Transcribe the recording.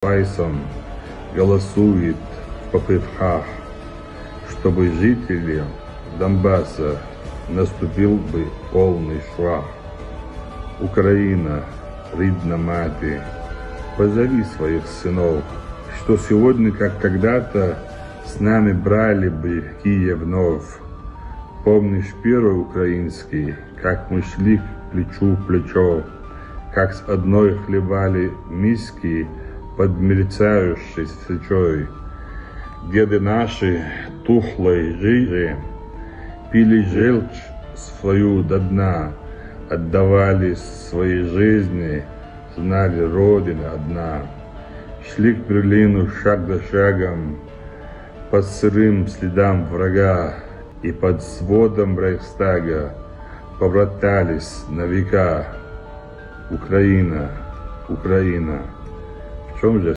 Вайсом голосует в попытках, чтобы жителям Донбасса наступил бы полный швах. Украина, рідна мати, позови своих сынов, что сегодня, как когда-то, с нами брали бы Киев вновь. Помнишь первый украинский, как мы шли плечу в плечо, как с одной хлебали миски под мерцающей свечой. Деды наши тухлой жире пили желчь свою до дна, отдавали свои жизни, знали, Родина одна. Шли к Берлину шаг за шагом, по сырым следам врага, и под сводом Рейхстага побратались на века. Украина, Украина, в чем же